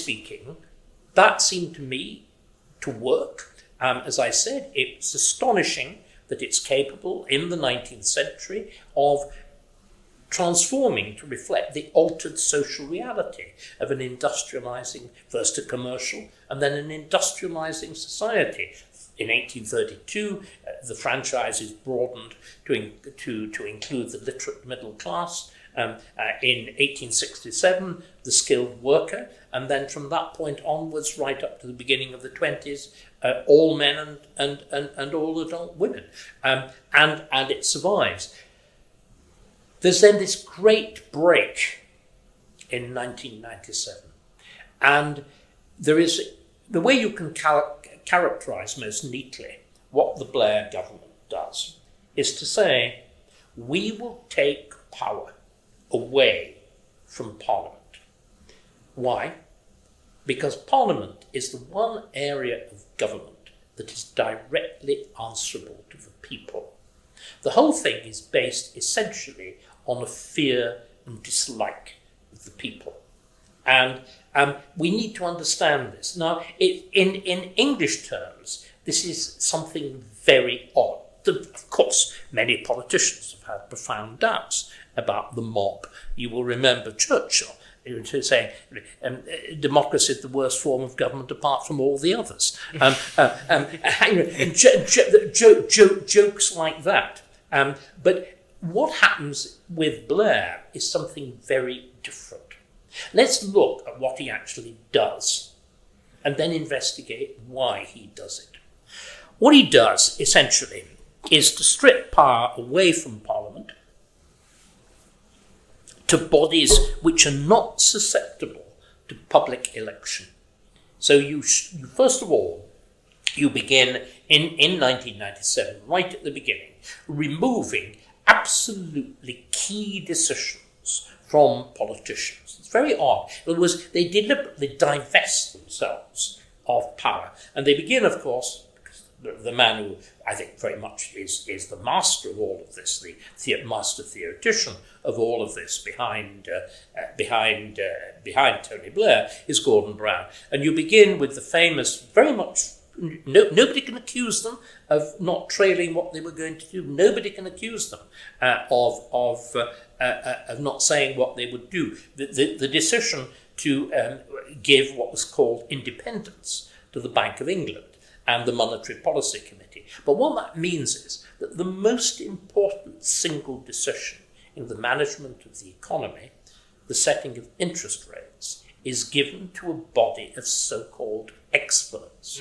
speaking, that seemed to me to work. As I said, it's astonishing that it's capable in the 19th century of transforming to reflect the altered social reality of an industrializing, first a commercial, and then an industrializing society. In 1832, the franchise is broadened to include the literate middle class. In 1867, the skilled worker, and then from that point onwards, right up to the beginning of the 20s, all men and all adult women. And it survives. There's then this great break in 1997. And there is, the way you can characterise most neatly what the Blair government does is to say, we will take power away from Parliament. Why? Because Parliament is the one area of government that is directly answerable to the people. The whole thing is based essentially on a fear and dislike of the people. And we need to understand this. Now, in English terms, this is something very odd. Of course, many politicians have had profound doubts about the mob. You will remember Churchill saying democracy is the worst form of government apart from all the others. Jokes like that. But what happens with Blair is something very different. Let's look at what he actually does and then investigate why he does it. What he does, essentially, is to strip power away from Parliament to bodies which are not susceptible to public election. So you first of all, you begin in 1997, right at the beginning, removing absolutely key decisions from politicians. It's very odd. In other words, they deliberately divest themselves of power. And they begin, of course, the man who I think very much is the master of all of this, the master theoretician of all of this behind Tony Blair, is Gordon Brown. And you begin with the famous, very much, nobody can accuse them of not trailing what they were going to do. Nobody can accuse them of not saying what they would do. The decision to give what was called independence to the Bank of England and the Monetary Policy Committee. But what that means is that the most important single decision in the management of the economy, the setting of interest rates, is given to a body of so-called experts.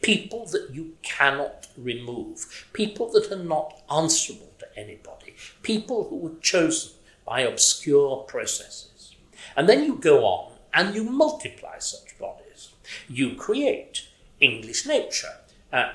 People that you cannot remove, people that are not answerable to anybody, people who were chosen by obscure processes. And then you go on and you multiply such bodies. You create English nature,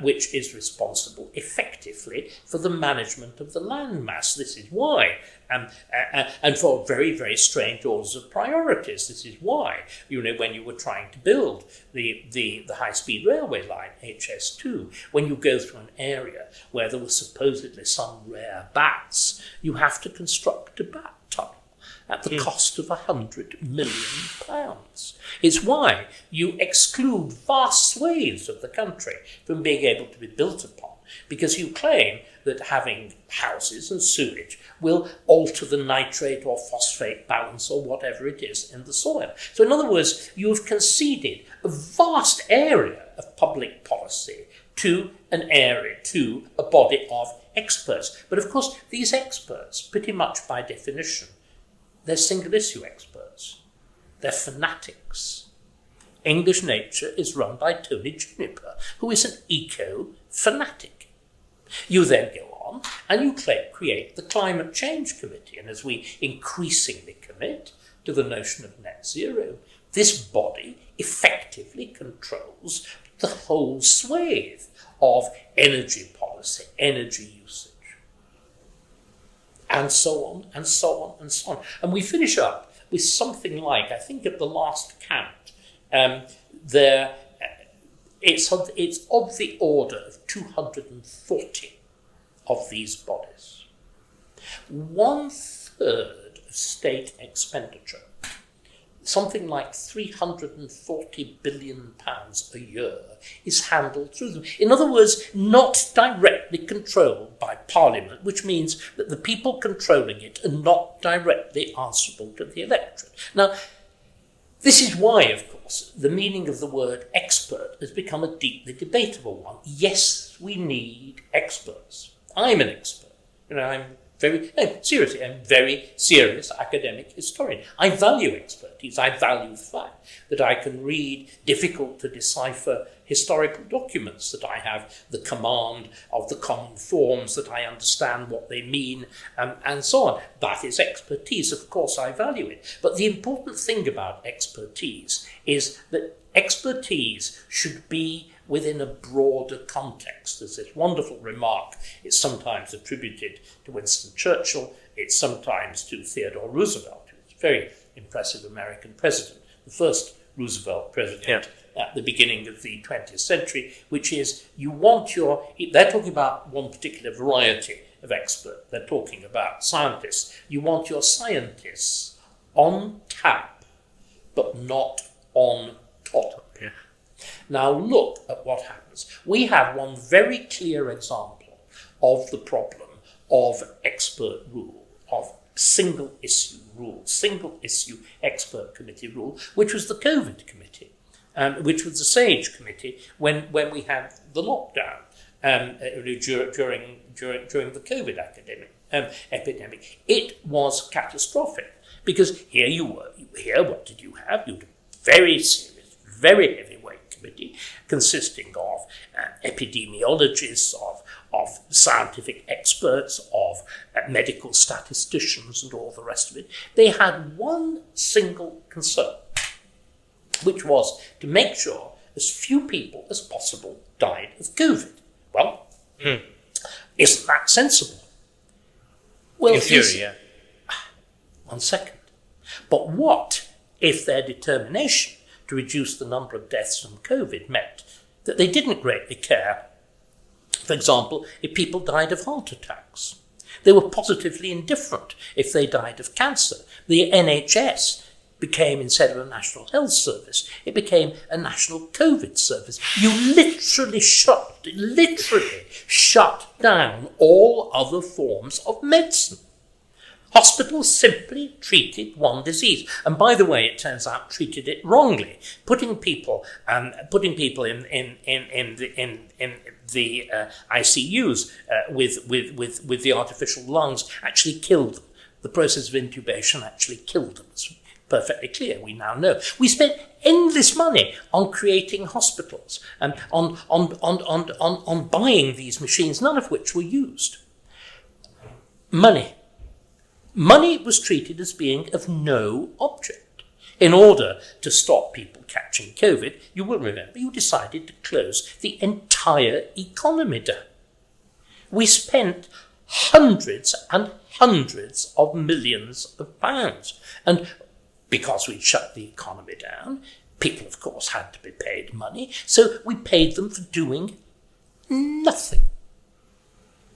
which is responsible effectively for the management of the landmass. This is why, and for very, very strange orders of priorities. This is why, when you were trying to build the high-speed railway line, HS2, when you go through an area where there were supposedly some rare bats, you have to construct a bat tunnel at the cost of £100 million. It's why you exclude vast swathes of the country from being able to be built upon, because you claim that having houses and sewage will alter the nitrate or phosphate balance or whatever it is in the soil. So in other words, you have conceded a vast area of public policy to a body of experts. But of course, these experts, pretty much by definition, they're single-issue experts. They're fanatics. English nature is run by Tony Juniper, who is an eco-fanatic. You then go on and you create the Climate Change Committee. And as we increasingly commit to the notion of net zero, this body effectively controls the whole swathe of energy policy, energy usage. And so on, and so on, and so on. And we finish up with something like, I think at the last count, it's of the order of 240 of these bodies. 1/3 of state expenditure something like £340 billion a year is handled through them. In other words, not directly controlled by Parliament, which means that the people controlling it are not directly answerable to the electorate. Now, this is why, of course, the meaning of the word expert has become a deeply debatable one. Yes, we need experts. I'm an expert. I'm very serious academic historian. I value expertise. I value the fact that I can read difficult to decipher historical documents, that I have the command of the common forms, that I understand what they mean, and so on. That is expertise. Of course, I value it. But the important thing about expertise is that expertise should be within a broader context. There's this wonderful remark, it's sometimes attributed to Winston Churchill, it's sometimes to Theodore Roosevelt, who was a very impressive American president, the first Roosevelt president at the beginning of the 20th century, which is they're talking about one particular variety of expert, they're talking about scientists. You want your scientists on tap, but not on top. Now look at what happens. We have one very clear example of the problem of expert rule, of single issue rule, single issue expert committee rule, which was the COVID committee, which was the SAGE committee when we had the lockdown during the COVID epidemic. It was catastrophic because here what did you have? You had a very serious, very heavyweight committee consisting of epidemiologists, of scientific experts, of medical statisticians and all the rest of it. They had one single concern, which was to make sure as few people as possible died of COVID. Well, isn't that sensible? Well, in theory, yeah. One second. But what if their determination to reduce the number of deaths from COVID meant that they didn't greatly care, for example, if people died of heart attacks? They were positively indifferent if they died of cancer. The NHS became, instead of a national health service, it became a national COVID service. You literally shut down all other forms of medicine. Hospitals simply treated one disease, and by the way, it turns out treated it wrongly. Putting people in the ICUs with the artificial lungs actually killed them. The process of intubation actually killed them. It's perfectly clear. We now know. We spent endless money on creating hospitals and on buying these machines, none of which were used. Money was treated as being of no object. In order to stop people catching COVID, you will remember, you decided to close the entire economy down. We spent hundreds and hundreds of millions of pounds. And because we'd shut the economy down, people, of course, had to be paid money, so we paid them for doing nothing.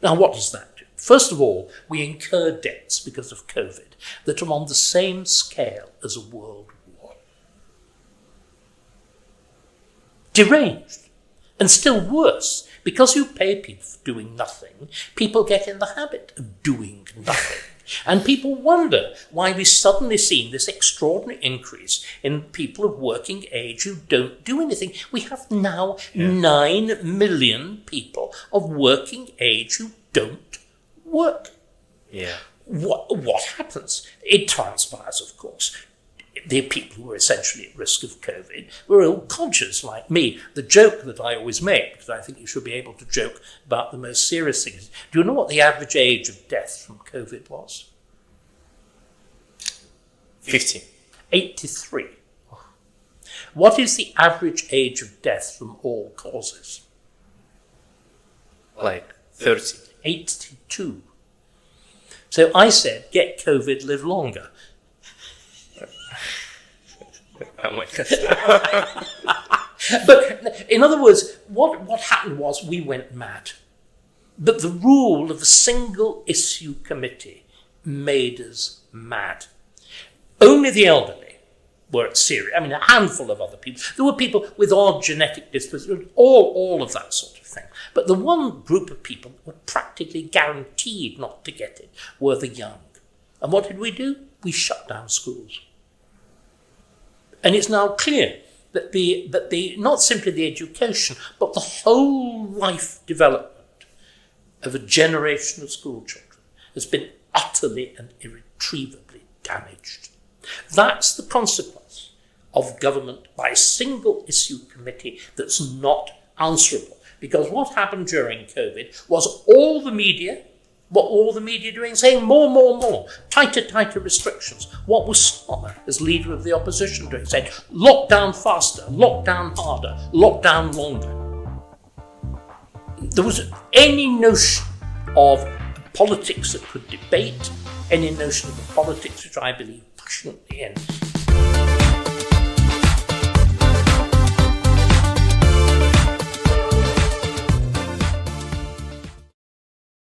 Now, what does that do? First of all, we incur debts because of COVID that are on the same scale as a world war. Deranged. And still worse, because you pay people for doing nothing, people get in the habit of doing nothing. And people wonder why we've suddenly seen this extraordinary increase in people of working age who don't do anything. We have now 9 million people of working age who don't work. Yeah. What happens? It transpires, of course. The people who were essentially at risk of COVID were ill conscious, like me. The joke that I always make, because I think you should be able to joke about the most serious things. Do you know what the average age of death from COVID was? 50. 83. What is the average age of death from all causes? Like 30. 82. So I said, get COVID, live longer. Oh my God. But in other words, what happened was we went mad. But the rule of a single issue committee made us mad. Only the elderly were serious. I mean, a handful of other people. There were people with odd genetic dispositions, all of that sort of thing. But the one group of people who were practically guaranteed not to get it were the young. And what did we do? We shut down schools. And it's now clear that not simply the education, but the whole life development of a generation of school children has been utterly and irretrievably damaged. That's the consequence of government by a single issue committee that's not answerable. Because what happened during COVID was all the media doing? Saying more, tighter restrictions. What was Starmer, as leader of the opposition, doing? Saying lock down faster, lock down harder, lock down longer. There was any notion of politics that could debate, any notion of the politics which I believe passionately in,